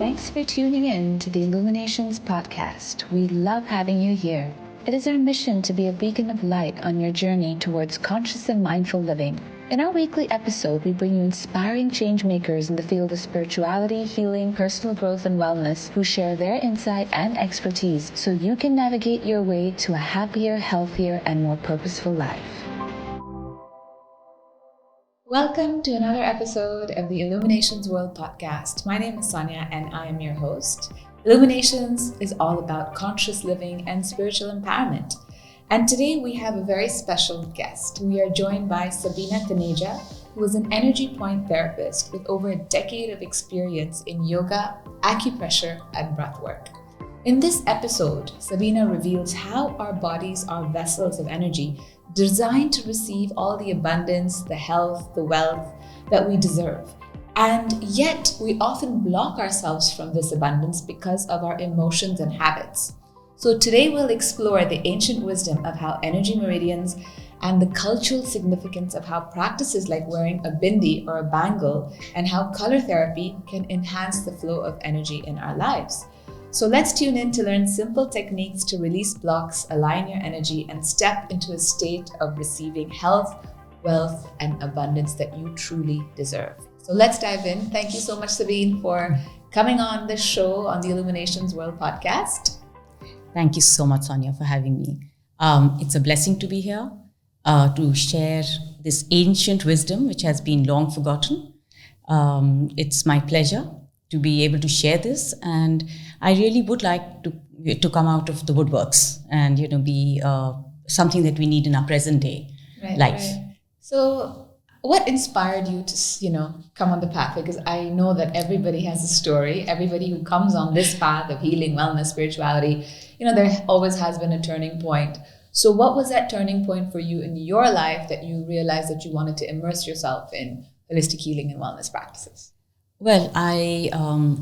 Thanks for tuning in to the Illuminations podcast. We love having you here. It is our mission to be a beacon of light on your journey towards conscious and mindful living. In our weekly episode, we bring you inspiring change makers in the field of spirituality, healing, personal growth, and wellness who share their insight and expertise so you can navigate your way to a happier, healthier, and more purposeful life. Welcome to another episode of the Illuminations World podcast. My name is Sonia and I am your host. Illuminations is all about conscious living and spiritual empowerment. And today we have a very special guest. We are joined by Sabina Taneja, who is an energy point therapist with over a decade of experience in yoga, acupressure, and breathwork. In this episode, Sabina reveals how our bodies are vessels of energy designed to receive all the abundance, the health, the wealth that we deserve. And yet, we often block ourselves from this abundance because of our emotions and habits. So today we'll explore the ancient wisdom of how energy meridians and the cultural significance of how practices like wearing a bindi or a bangle and how color therapy can enhance the flow of energy in our lives. So let's tune in to learn simple techniques to release blocks, align your energy, and step into a state of receiving health, wealth, and abundance that you truly deserve. So let's dive in. Thank you so much, Sabine, for coming on this show on the Illuminations World podcast. Thank you so much, Sonia, for having me. It's a blessing to be here to share this ancient wisdom, which has been long forgotten. It's my pleasure to be able to share this, and I really would like to come out of the woodworks and be something that we need in our present day life. Right. So, what inspired you to come on the path? Because I know that everybody has a story. Everybody who comes on this path of healing, wellness, spirituality, there always has been a turning point. So, what was that turning point for you in your life that you realized that you wanted to immerse yourself in holistic healing and wellness practices? Well, I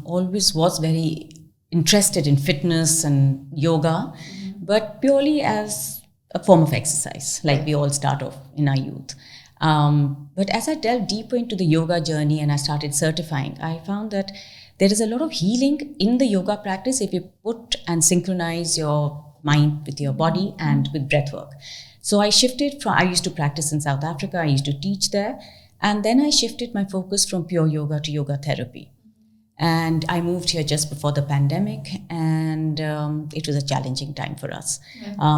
always was very interested in fitness and yoga, but purely as a form of exercise, like we all start off in our youth. But as I delved deeper into the yoga journey and I started certifying, I found that there is a lot of healing in the yoga practice if you put and synchronize your mind with your body and with breath work. So I shifted I used to practice in South Africa, I used to teach there. And then I shifted my focus from pure yoga to yoga therapy. And I moved here just before the pandemic, and it was a challenging time for us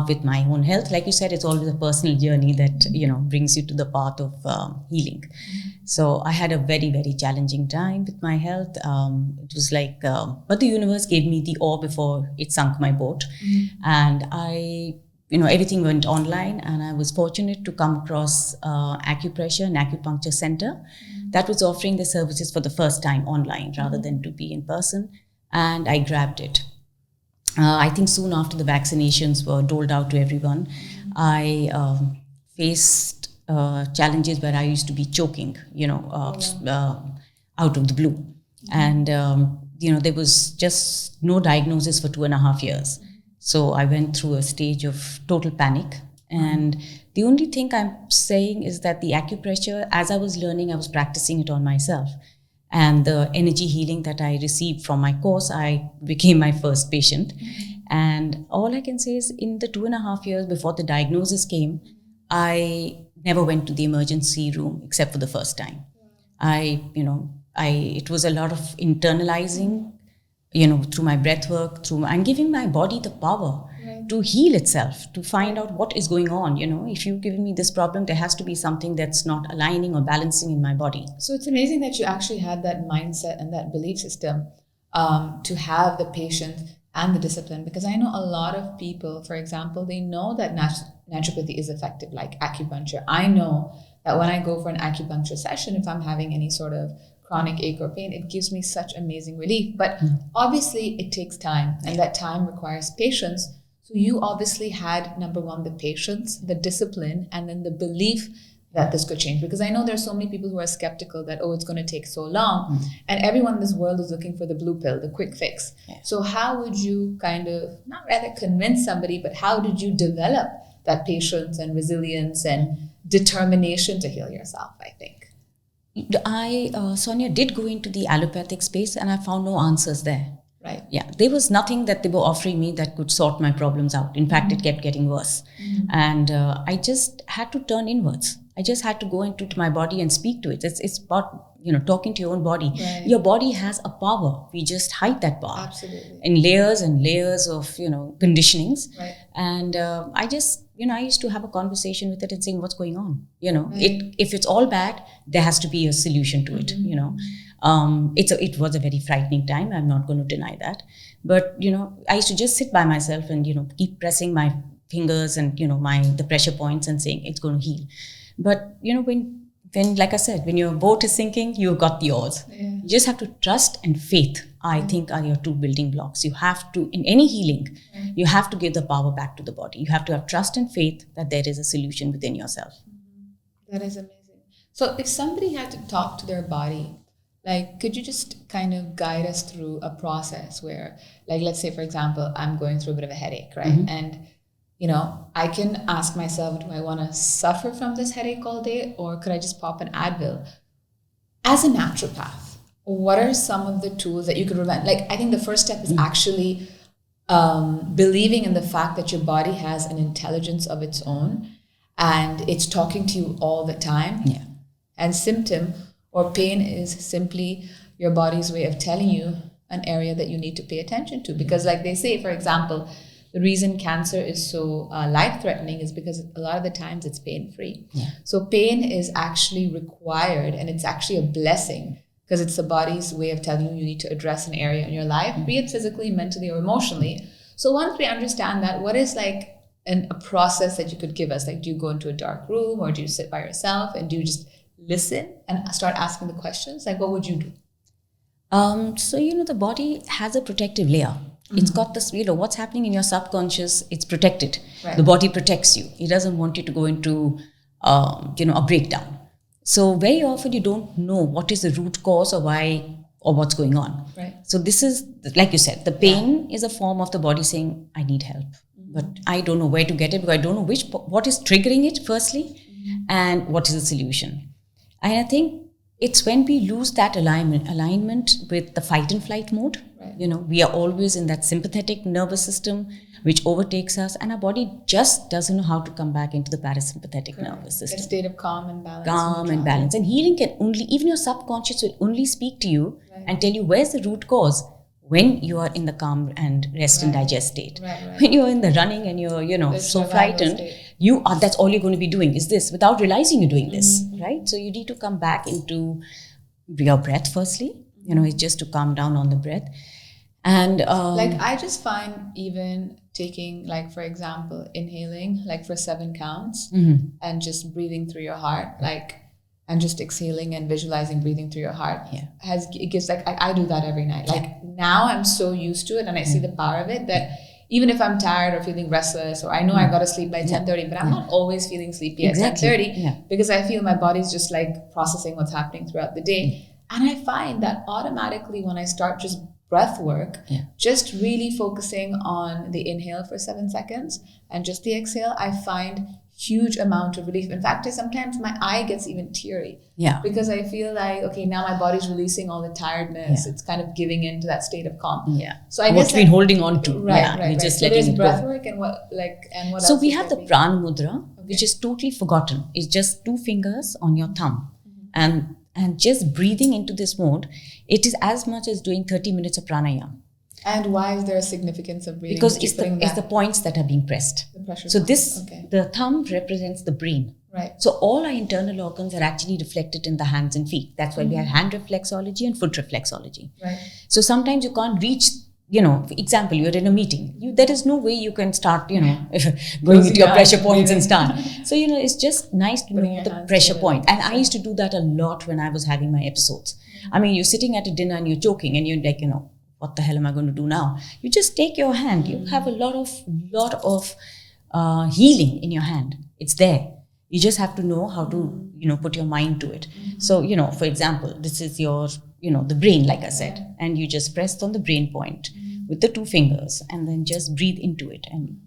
with my own health. Like you said, it's always a personal journey that, brings you to the path of healing. So I had a very, very challenging time with my health. It was like, but the universe gave me the oar before it sunk my boat. And everything went online, and I was fortunate to come across acupressure and acupuncture center that was offering the services for the first time online rather than to be in person, and I grabbed it. I think soon after the vaccinations were doled out to everyone, I faced challenges where I used to be choking, out of the blue. And, there was just no diagnosis for 2.5 years. So I went through a stage of total panic. And the only thing I'm saying is that the acupressure, as I was learning, I was practicing it on myself. And the energy healing that I received from my course, I became my first patient. And all I can say is in the 2.5 years before the diagnosis came, I never went to the emergency room except for the first time. It was a lot of internalizing, through my breath work, and giving my body the power to heal itself, to find out what is going on. If you've given me this problem, there has to be something that's not aligning or balancing in my body. So it's amazing that you actually had that mindset and that belief system to have the patience and the discipline, because I know a lot of people, for example, they know that naturopathy is effective, like acupuncture. I know that when I go for an acupuncture session, if I'm having any sort of chronic ache or pain, it gives me such amazing relief. But obviously it takes time, and that time requires patience. So you obviously had, number one, the patience, the discipline, and then the belief that this could change. Because I know there's so many people who are skeptical that, it's going to take so long. And everyone in this world is looking for the blue pill, the quick fix. So how would you kind of, not rather convince somebody, but how did you develop that patience and resilience and determination to heal yourself, I think? Sonia did go into the allopathic space, and I found no answers there. Right. Yeah, there was nothing that they were offering me that could sort my problems out. In fact, it kept getting worse. And I just had to turn inwards. I just had to go into my body and speak to it. It's about, talking to your own body. Right. Your body has a power. We just hide that power. Absolutely. In layers and layers of, conditionings. Right. And I just, I used to have a conversation with it and saying, what's going on? Right. If it's all bad, there has to be a solution to it, It was a very frightening time. I'm not going to deny that. But, I used to just sit by myself and, keep pressing my fingers and, the pressure points and saying it's going to heal. But, when, like I said, when your boat is sinking, you've got the oars. Yeah. You just have to trust and faith, I think, are your two building blocks. You have to, in any healing, you have to give the power back to the body. You have to have trust and faith that there is a solution within yourself. That is amazing. So if somebody had to talk to their body, could you just kind of guide us through a process where, let's say, for example, I'm going through a bit of a headache, right? Mm-hmm. And, I can ask myself, do I want to suffer from this headache all day, or could I just pop an Advil? As a naturopath, what are some of the tools that you could prevent? I think the first step is actually believing in the fact that your body has an intelligence of its own and it's talking to you all the time. Yeah. And symptom or pain is simply your body's way of telling you an area that you need to pay attention to. Because like they say, for example, the reason cancer is so life-threatening is because a lot of the times it's pain-free. Yeah. So pain is actually required, and it's actually a blessing because it's the body's way of telling you need to address an area in your life, be it physically, mentally, or emotionally. So once we understand that, what is a process that you could give us? Do you go into a dark room, or do you sit by yourself, and do you just listen and start asking the questions? What would you do? So, the body has a protective layer. It's got this, what's happening in your subconscious, it's protected. Right. The body protects you. It doesn't want you to go into, a breakdown. So very often you don't know what is the root cause or why or what's going on. Right. So this is, like you said, the pain is a form of the body saying, I need help. But I don't know where to get it because I don't know what is triggering it firstly and what is the solution. And I think it's when we lose that alignment with the fight and flight mode. Right. We are always in that sympathetic nervous system which overtakes us, and our body just doesn't know how to come back into the parasympathetic nervous system. A state of calm and balance. Calm and balance. And healing can only, even your subconscious will only speak to you and tell you where's the root cause when you are in the calm and rest and digest state. Right. When you're in the running and you're, so frightened, that's all you're going to be doing is this without realizing you're doing this, right? So you need to come back into your breath firstly. It's just to calm down on the breath. And I just find even taking, for example, inhaling for 7 counts and just breathing through your heart, and just exhaling and visualizing breathing through your heart it gives I do that every night. Now I'm so used to it, and I see the power of it that even if I'm tired or feeling restless, or I know I got to sleep by 10:30, but I'm not always feeling sleepy at 10:30 because I feel my body's just processing what's happening throughout the day. And I find that automatically when I start just breath work, just really focusing on the inhale for 7 seconds and just the exhale, I find huge amount of relief. In fact, sometimes my eye gets even teary because I feel okay, now my body's releasing all the tiredness. It's kind of giving into that state of calm. So I guess what's been holding on to. Right. Just so letting there's it breath go. Work and what So else we is have the there? Prana Mudra, which is totally forgotten. It's just 2 fingers on your thumb. And just breathing into this mode, it is as much as doing 30 minutes of pranayama. And why is there a significance of breathing? Because it's the points that are being pressed. The pressure so points. The thumb represents the brain. Right. So all our internal organs are actually reflected in the hands and feet. That's why we have hand reflexology and foot reflexology. Right. So sometimes you can't reach, for example, you're in a meeting. There is no way you can start, going with your pressure points and start. So, it's just nice to know the pressure point. And I used to do that a lot when I was having my episodes. I mean, you're sitting at a dinner and you're joking and you're like, what the hell am I going to do now? You just take your hand. You have a lot of healing in your hand. It's there. You just have to know how to, put your mind to it. So, for example, this is your, the brain, like I said, and you just press on the brain point with the 2 fingers and then just breathe into it. And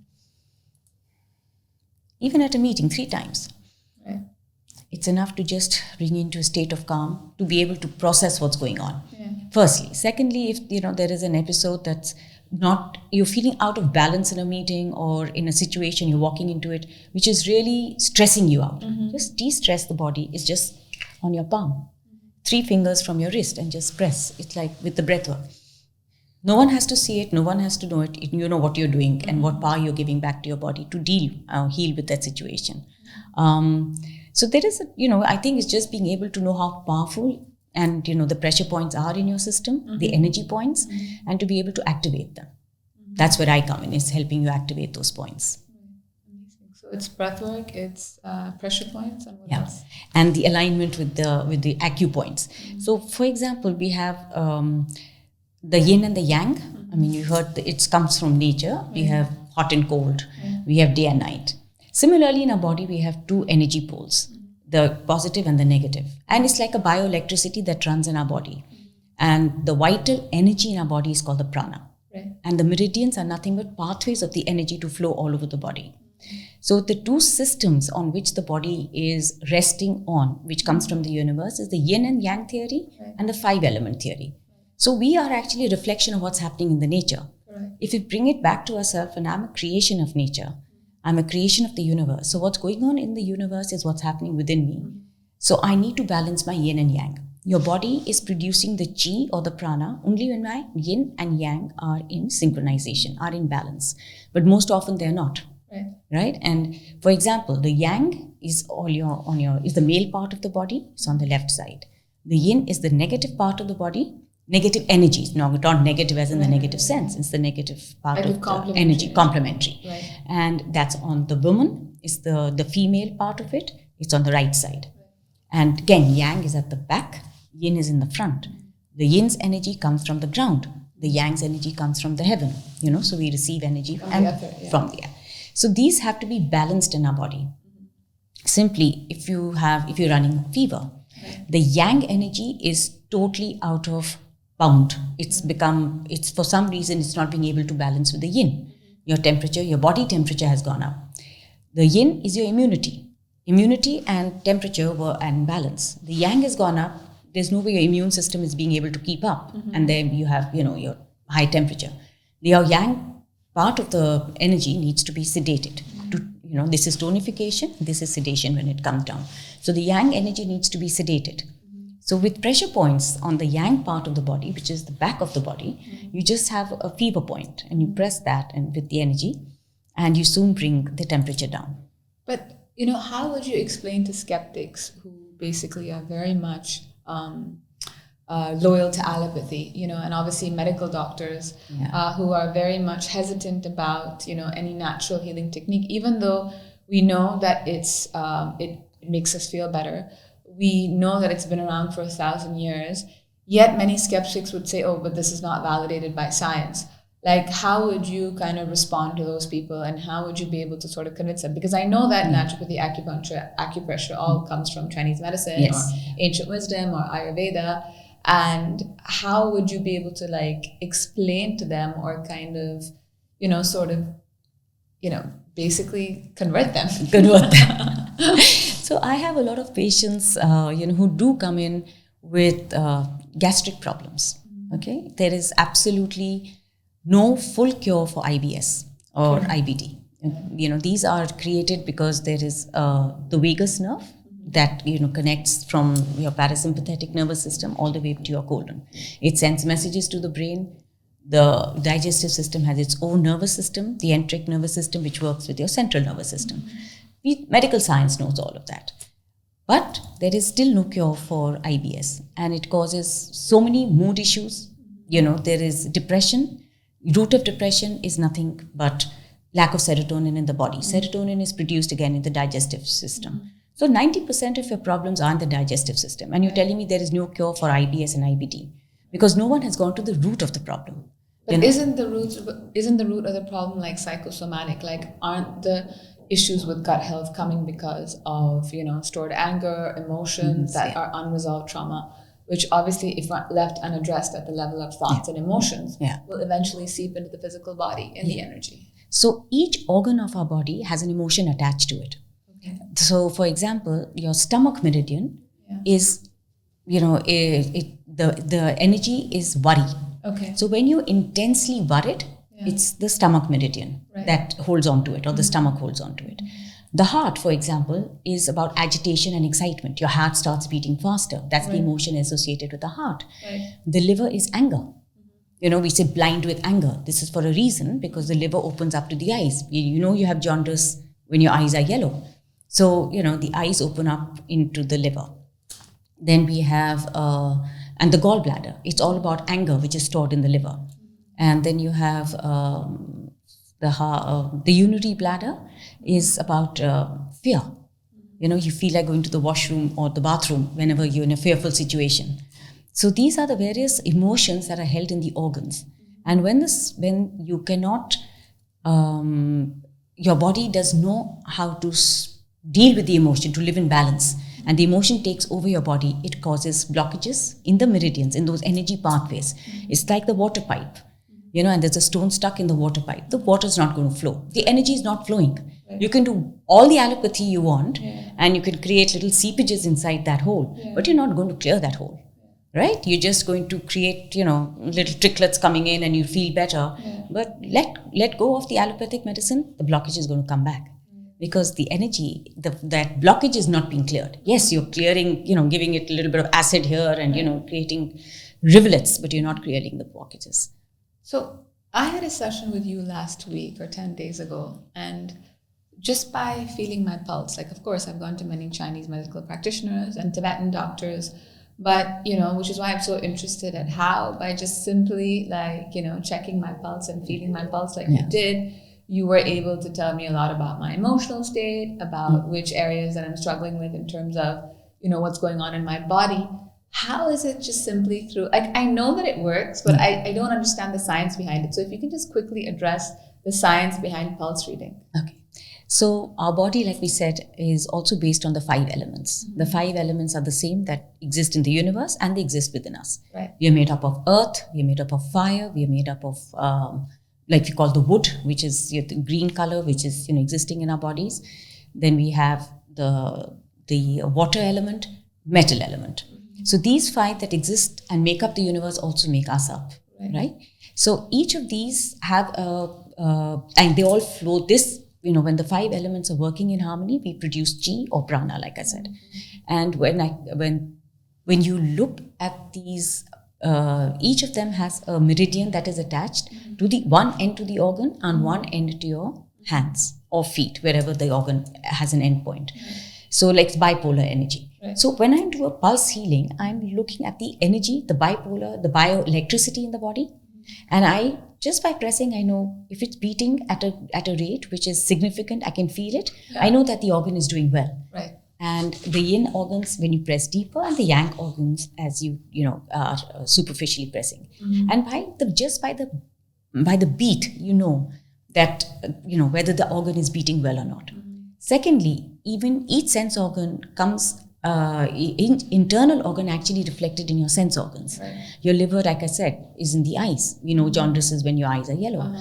even at a meeting 3 times. Right. It's enough to just bring you into a state of calm to be able to process what's going on. Yeah. Firstly. Secondly, if there is an episode that's not, you're feeling out of balance in a meeting or in a situation, you're walking into it, which is really stressing you out. Just de-stress the body. It's just on your palm. 3 fingers from your wrist and just press. It's like with the breath work. No one has to see it. No one has to know it. You know what you're doing and what power you're giving back to your body to heal with that situation. So there is, I think it's just being able to know how powerful and, the pressure points are in your system, the energy points, and to be able to activate them. That's where I come in, is helping you activate those points. Amazing. So it's breath work, it's pressure points, and what else? And the alignment with the acupoints. So, for example, we have the yin and the yang. I mean, you heard it comes from nature. We have hot and cold. We have day and night. Similarly, in our body, we have 2 energy poles, the positive and the negative. And it's like a bioelectricity that runs in our body. And the vital energy in our body is called the prana. Right. And the meridians are nothing but pathways of the energy to flow all over the body. So the 2 systems on which the body is resting on, which comes from the universe, is the yin and yang theory and the 5-element theory. So we are actually a reflection of what's happening in the nature. Right. If we bring it back to ourselves, and I'm a creation of nature, I'm a creation of the universe. So what's going on in the universe is what's happening within me. So I need to balance my yin and yang. Your body is producing the chi or the prana only when my yin and yang are in synchronization, are in balance. But most often they're not. Right? And for example, the yang is is the male part of the body. It's on the left side. The yin is the negative part of the body. Negative energies, not negative as in the negative sense. It's the negative part of the energy, complementary. Right. And that's on the woman, is the female part of it. It's on the right side. And again, yang is at the back, yin is in the front. The yin's energy comes from the ground. The yang's energy comes from the heaven. So we receive energy from the air. So these have to be balanced in our body. Simply, if you're running fever, the yang energy is totally out of bound. It's for some reason, it's not being able to balance with the yin. Your temperature, your body temperature has gone up. The yin is your immunity. Immunity and temperature were in balance. The yang has gone up. There's no way your immune system is being able to keep up. And then you have, your high temperature. Your yang part of the energy needs to be sedated. This is tonification, this is sedation when it comes down. So the yang energy needs to be sedated. So with pressure points on the yang part of the body, which is the back of the body, you just have a fever point and you press that and with the energy and you soon bring the temperature down. But, how would you explain to skeptics who basically are very much loyal to allopathy, and obviously medical doctors who are very much hesitant about, any natural healing technique, even though we know that it makes us feel better. We know that it's been around for 1,000 years, yet many skeptics would say, oh, but this is not validated by science. Like, how would you kind of respond to those people and how would you be able to sort of convince them? Because I know that naturopathy, acupuncture, acupressure all comes from Chinese medicine or ancient wisdom or Ayurveda. And how would you be able to explain to them or kind of, basically convert them? So I have a lot of patients, who do come in with gastric problems. Okay, there is absolutely no full cure for IBS or IBD. These are created because there is the vagus nerve that connects from your parasympathetic nervous system all the way to your colon. It sends messages to the brain. The digestive system has its own nervous system, the enteric nervous system, which works with your central nervous system. Medical science knows all of that. But there is still no cure for IBS, and it causes so many mood issues. There is depression. Root of depression is nothing but lack of serotonin in the body. Serotonin is produced again in the digestive system. So 90% of your problems are in the digestive system. And you're telling me there is no cure for IBS and IBD because no one has gone to the root of the problem. But isn't the root of the problem psychosomatic? Aren't the issues with gut health coming because of, stored anger, emotions that are unresolved trauma, which obviously, if left unaddressed at the level of thoughts and emotions, will eventually seep into the physical body and the energy. So each organ of our body has an emotion attached to it. So, for example, your stomach meridian is, the energy is worry. Okay. So when you intensely worried, it's the stomach meridian that holds on to it, or the stomach holds on to it. The heart, for example, is about agitation and excitement. Your heart starts beating faster. That's the emotion associated with the heart. Right. The liver is anger. We say blind with anger. This is for a reason, because the liver opens up to the eyes. You have jaundice when your eyes are yellow. So, the eyes open up into the liver. Then we have, and the gallbladder. It's all about anger, which is stored in the liver. And then you have the urinary bladder is about fear. You feel like going to the washroom or the bathroom whenever you're in a fearful situation. So these are the various emotions that are held in the organs. And when you cannot, your body does know how to deal with the emotion, to live in balance, and the emotion takes over your body, it causes blockages in the meridians, in those energy pathways. It's like the water pipe, and there's a stone stuck in the water pipe. The water is not going to flow. The energy is not flowing. Right. You can do all the allopathy you want, and you can create little seepages inside that hole, but you're not going to clear that hole. Right? You're just going to create, little tricklets coming in and you feel better. But let go of the allopathic medicine, the blockage is going to come back. Because the energy, that blockage is not being cleared. Yes, you're clearing, giving it a little bit of acid here and, creating rivulets, but you're not clearing the blockages. So I had a session with you last week or 10 days ago, and just by feeling my pulse, like, of course, I've gone to many Chinese medical practitioners and Tibetan doctors, but, which is why I'm so interested at how, by just simply checking my pulse and feeling my pulse like you did, you were able to tell me a lot about my emotional state, about which areas that I'm struggling with in terms of, what's going on in my body. How is it just simply through, I know that it works, but I don't understand the science behind it. So if you can just quickly address the science behind pulse reading. Okay. So our body, like we said, is also based on the 5 elements. The 5 elements are the same that exist in the universe and they exist within us. Right. We are made up of earth, we are made up of fire, we are made up of, like we call the wood, which is the green color, which is existing in our bodies. Then we have the water element, metal element. So these 5 that exist and make up the universe also make us up, right? So each of these have and they all flow this. When the 5 elements are working in harmony, we produce chi or prana, like I said. And when you look at these, each of them has a meridian that is attached to the one end to the organ and one end to your hands or feet, wherever the organ has an end point. So like bipolar energy. Right. So when I do a pulse healing, I'm looking at the energy, the bipolar, the bioelectricity in the body. And just by pressing, I know if it's beating at a rate which is significant, I can feel it. I know that the organ is doing well. Right. And the yin organs, when you press deeper, and the yang organs as you are superficially pressing. And by the beat, that whether the organ is beating well or not. Secondly, even each sense organ comes. Internal organ actually reflected in your sense organs. Right. Your liver, like I said, is in the eyes. Jaundice is when your eyes are yellow.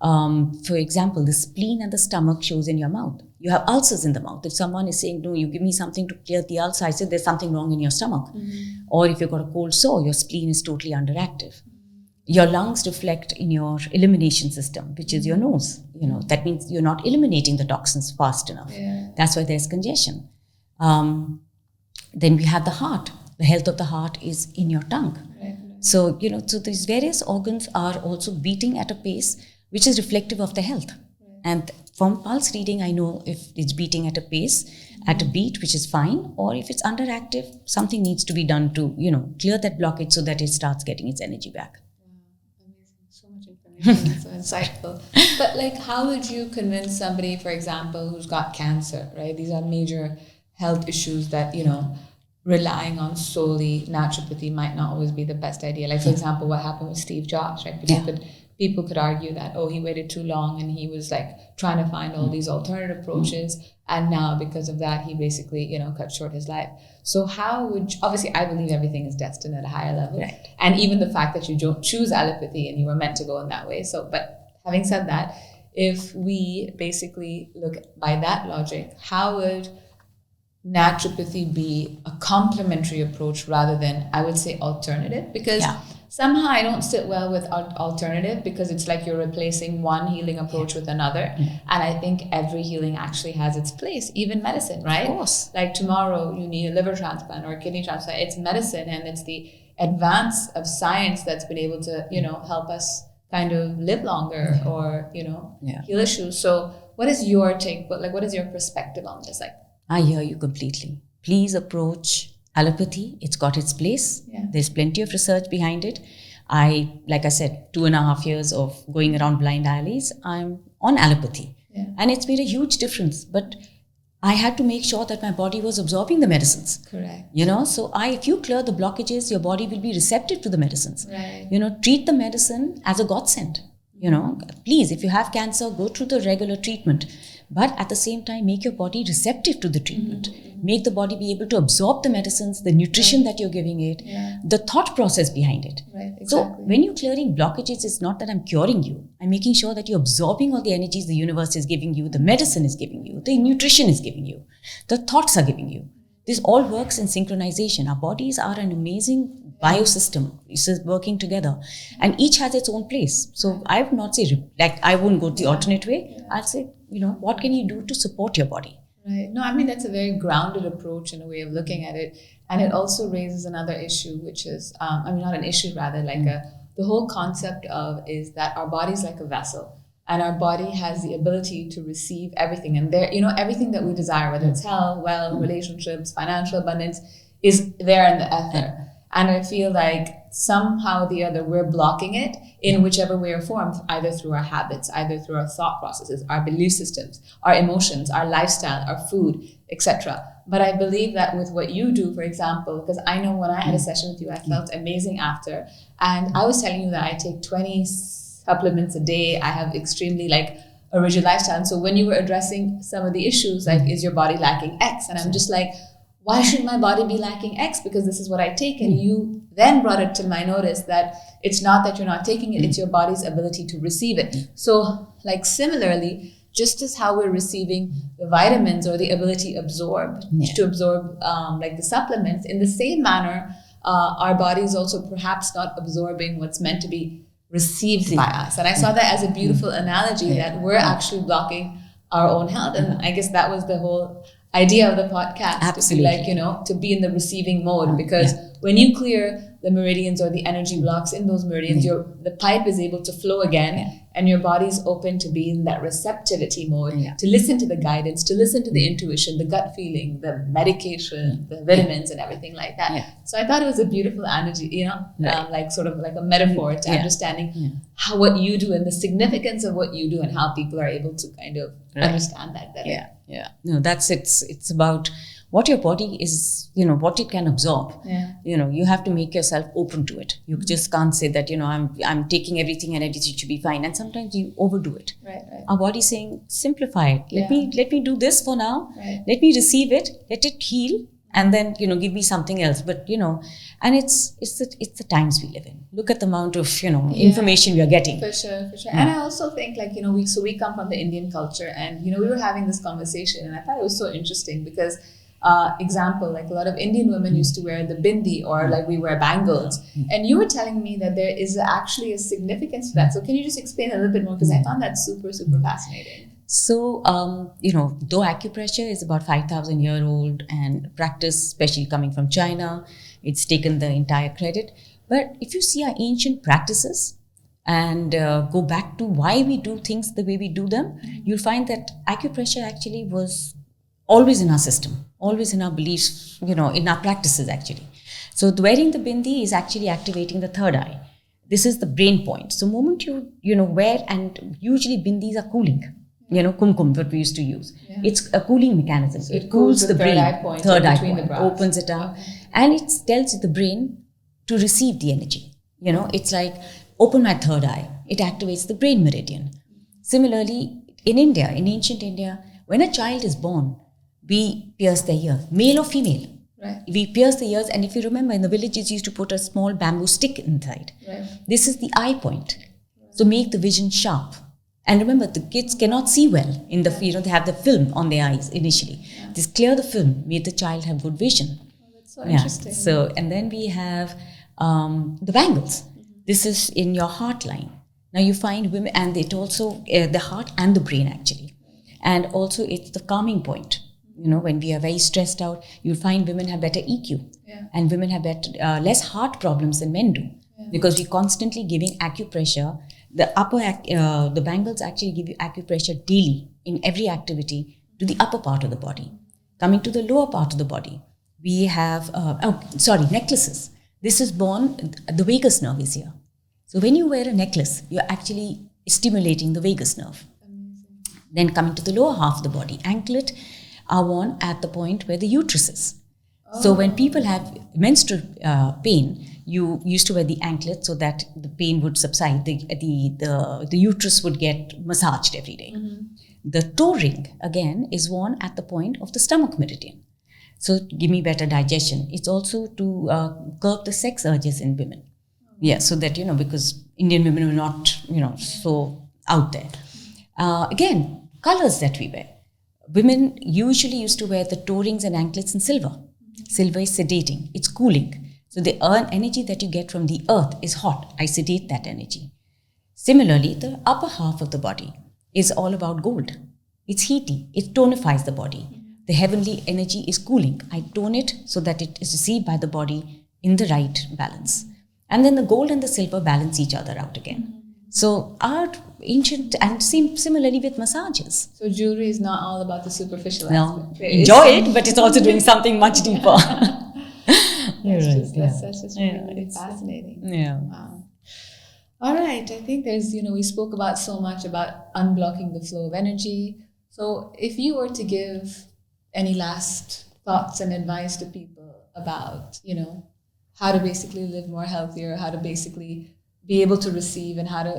For example, the spleen and the stomach shows in your mouth. You have ulcers in the mouth. If someone is saying, no, you give me something to clear the ulcer, I said there's something wrong in your stomach. Or if you've got a cold sore, your spleen is totally underactive. Your lungs reflect in your elimination system, which is your nose. That means you're not eliminating the toxins fast enough. Yeah. That's why there's congestion. Then we have the heart. The health of the heart is in your tongue. Right. So, so these various organs are also beating at a pace which is reflective of the health. Right. And from pulse reading, I know if it's beating at a pace, at a beat, which is fine, or if it's underactive, something needs to be done to, clear that blockage so that it starts getting its energy back. Wow, amazing. So much information, so insightful. But how would you convince somebody, for example, who's got cancer, right? These are major health issues that, relying on solely naturopathy might not always be the best idea. Like, for example, what happened with Steve Jobs, right? People could argue that, he waited too long and he was trying to find all these alternative approaches. And now because of that, he basically, cut short his life. So obviously I believe everything is destined at a higher level. Right. And even the fact that you don't choose allopathy and you were meant to go in that way. So, but having said that, if we basically look by that logic, how would naturopathy be a complementary approach rather than, I would say, alternative? Because Yeah. somehow I don't sit well with alternative, because it's like you're replacing one healing approach with another. And I think every healing actually has its place, even medicine, right? Of course. Like tomorrow you need a liver transplant or a kidney transplant. It's medicine, and it's the advance of science that's been able to, help us kind of live longer or, heal issues. So what is your take? But like, what is your perspective on this? Like, I hear you completely. Please approach allopathy. It's got its place. Yeah. There's plenty of research behind it. Like I said, 2.5 years of going around blind alleys, I'm on allopathy. Yeah. And it's made a huge difference. But I had to make sure that my body was absorbing the medicines. correct. So if you clear the blockages, your body will be receptive to the medicines. Right. Treat the medicine as a godsend. Please, if you have cancer, go through the regular treatment. But at the same time, make your body receptive to the treatment. Make the body be able to absorb the medicines, the nutrition that you're giving it, the thought process behind it. Right, exactly. So when you're clearing blockages, it's not that I'm curing you. I'm making sure that you're absorbing all the energies the universe is giving you, the medicine is giving you, the nutrition is giving you, the thoughts are giving you. This all works in synchronization. Our bodies are an amazing biosystem. It's working together. And each has its own place. So I would not say, I wouldn't go the alternate way. I'd say, what can you do to support your body? Right. No, I mean, that's a very grounded approach and a way of looking at it. And it also raises another issue, which is, not an issue, rather, like the whole concept of is that our body is like a vessel. And our body has the ability to receive everything. And there, everything that we desire, whether it's health, wealth, relationships, financial abundance, is there in the ether. And I feel like somehow or the other, we're blocking it in whichever way or form, either through our habits, either through our thought processes, our belief systems, our emotions, our lifestyle, our food, etc. But I believe that with what you do, for example, because I know when I had a session with you, I felt amazing after. And I was telling you that I take 20 supplements a day. I have extremely a rigid lifestyle. And so when you were addressing some of the issues, is your body lacking X? And I'm just like, why should my body be lacking X? Because this is what I take. And you then brought it to my notice that it's not that you're not taking it, it's your body's ability to receive it. So similarly, just as how we're receiving the vitamins or the ability to absorb the supplements, in the same manner, our body is also perhaps not absorbing what's meant to be received by us. And I saw that as a beautiful analogy that we're actually blocking our own health. And I guess that was the whole idea of the podcast. Absolutely. To be in the receiving mode, because when you clear the meridians or the energy blocks in those meridians, the pipe is able to flow again, and your body's open to be in that receptivity mode, to listen to the guidance, to listen to the intuition, the gut feeling, the medication, the vitamins, and everything like that. So I thought it was a beautiful analogy, sort of like a metaphor to understanding how what you do and the significance of what you do and how people are able to kind of understand that better. No, that's it's about what your body is, what it can absorb. You have to make yourself open to it. You just can't say that, I'm taking everything and everything should be fine. And sometimes you overdo it. Right. Our body's saying, simplify it. Let me do this for now. Right. Let me receive it. Let it heal. And then, give me something else. But, and it's the times we live in. Look at the amount of, information we are getting. For sure. And I also think we come from the Indian culture, and, we were having this conversation, and I thought it was so interesting because, example, a lot of Indian women used to wear the bindi, or we wear bangles. And you were telling me that there is actually a significance to that. So can you just explain a little bit more? Because I found that super, super fascinating. So, though acupressure is about 5,000 year old and practice, especially coming from China, it's taken the entire credit. But if you see our ancient practices and go back to why we do things the way we do them, you'll find that acupressure actually was always in our system, always in our beliefs, in our practices actually. So wearing the bindi is actually activating the third eye. This is the brain point. So moment you wear, and usually bindis are cooling. Kumkum, what we used to use. It's a cooling mechanism. So it cools the brain. Third eye point. Opens it up. And it tells the brain to receive the energy. It's like, open my third eye. It activates the brain meridian. Similarly, in India, in ancient India, when a child is born, we pierce their ear, male or female. Right. We pierce the ears, and if you remember, in the villages, used to put a small bamboo stick inside. Right. This is the eye point. So make the vision sharp. And remember, the kids cannot see well in the, they have the film on their eyes initially. Just clear the film, make the child have good vision. That's so interesting. So, and then we have the bangles. This is in your heart line. Now you find women, and it also, the heart and the brain actually. And also it's the calming point. When we are very stressed out, you'll find women have better EQ. And women have less heart problems than men do. Because we're constantly giving acupressure. The bangles actually give you acupressure daily in every activity to the upper part of the body. Coming to the lower part of the body, we have, necklaces. This is the vagus nerve is here. So when you wear a necklace, you're actually stimulating the vagus nerve. Amazing. Then coming to the lower half of the body, anklet are worn at the point where the uterus is. Oh. So when people have menstrual pain, you used to wear the anklet so that the pain would subside. The uterus would get massaged every day. Mm-hmm. The toe ring, again, is worn at the point of the stomach meridian. So give me better digestion. It's also to curb the sex urges in women. Yeah, so that, because Indian women are not, so out there. Again, colors that we wear. Women usually used to wear the toe rings and anklets in silver. Mm-hmm. Silver is sedating. It's cooling. So the energy that you get from the earth is hot. I sedate that energy. Similarly, the upper half of the body is all about gold. It's heaty. It tonifies the body. Mm-hmm. The heavenly energy is cooling. I tone it so that it is received by the body in the right balance. And then the gold and the silver balance each other out again. Mm-hmm. So our ancient, and similarly with massages. So jewelry is not all about the superficial aspect. No, enjoy it, but it's also doing something much deeper. That's just really fascinating. Yeah. Wow. All right. I think there's, we spoke about so much about unblocking the flow of energy. So if you were to give any last thoughts and advice to people about, how to basically live more healthier, how to basically be able to receive, and how to,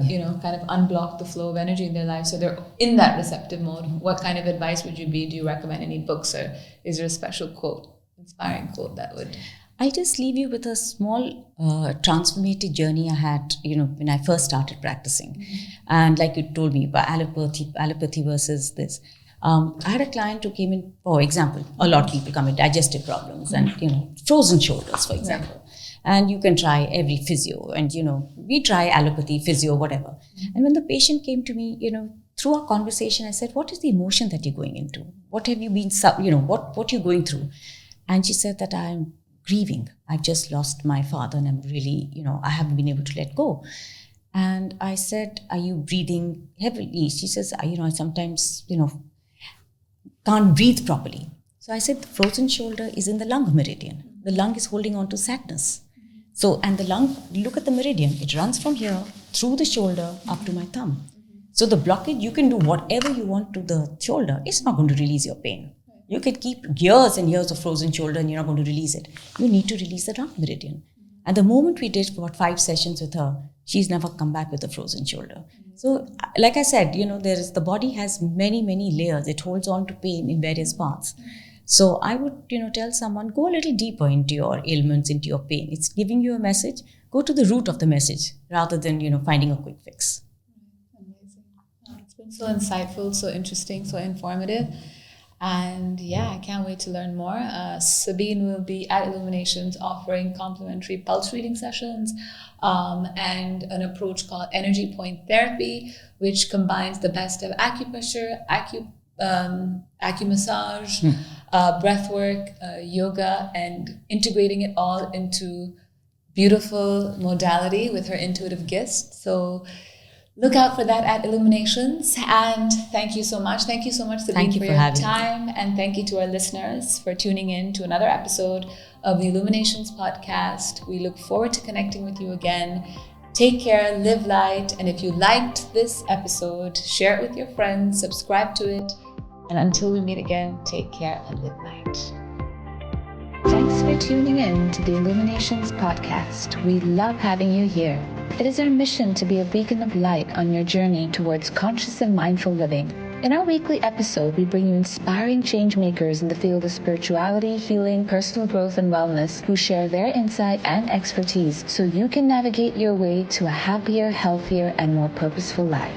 kind of unblock the flow of energy in their life so they're in that receptive mode, what kind of advice would you be? Do you recommend any books, or is there a special quote, inspiring quote that would... I just leave you with a small transformative journey I had, when I first started practicing. Mm-hmm. And like you told me about allopathy versus this. I had a client who came in, for example, a lot of people come with digestive problems and, frozen shoulders, for example. Right. And you can try every physio and, we try allopathy, physio, whatever. Mm-hmm. And when the patient came to me, through our conversation, I said, what is the emotion that you're going into? What have you been, what you're going through? And she said that I'm grieving. I've just lost my father and I'm really, I haven't been able to let go. And I said, are you breathing heavily? She says, I sometimes, can't breathe properly. So I said, the frozen shoulder is in the lung meridian. The lung is holding on to sadness. So, and the lung, look at the meridian. It runs from here, through the shoulder, up to my thumb. So the blockage, you can do whatever you want to the shoulder. It's not going to release your pain. You could keep years and years of frozen shoulder and you're not going to release it. You need to release the lung meridian. And the moment we did about 5 sessions with her, she's never come back with a frozen shoulder. So, like I said, the body has many, many layers. It holds on to pain in various parts. So I would, tell someone, go a little deeper into your ailments, into your pain. It's giving you a message. Go to the root of the message rather than, finding a quick fix. Amazing. It's been so insightful, so interesting, so informative. And I can't wait to learn more. Sabine will be at Illuminations offering complimentary pulse reading sessions and an approach called Energy Point Therapy, which combines the best of acupressure, acumassage, breathwork, yoga, and integrating it all into beautiful modality with her intuitive gifts. So look out for that at Illuminations. And thank you so much. Thank you so much, Sabine, for your time. And thank you to our listeners for tuning in to another episode of the Illuminations podcast. We look forward to connecting with you again. Take care, live light. And if you liked this episode, share it with your friends, subscribe to it. And until we meet again, take care and live light. Thanks for tuning in to the Illuminations podcast. We love having you here. It is our mission to be a beacon of light on your journey towards conscious and mindful living. In our weekly episode, we bring you inspiring change makers in the field of spirituality, healing, personal growth, and wellness who share their insight and expertise so you can navigate your way to a happier, healthier, and more purposeful life.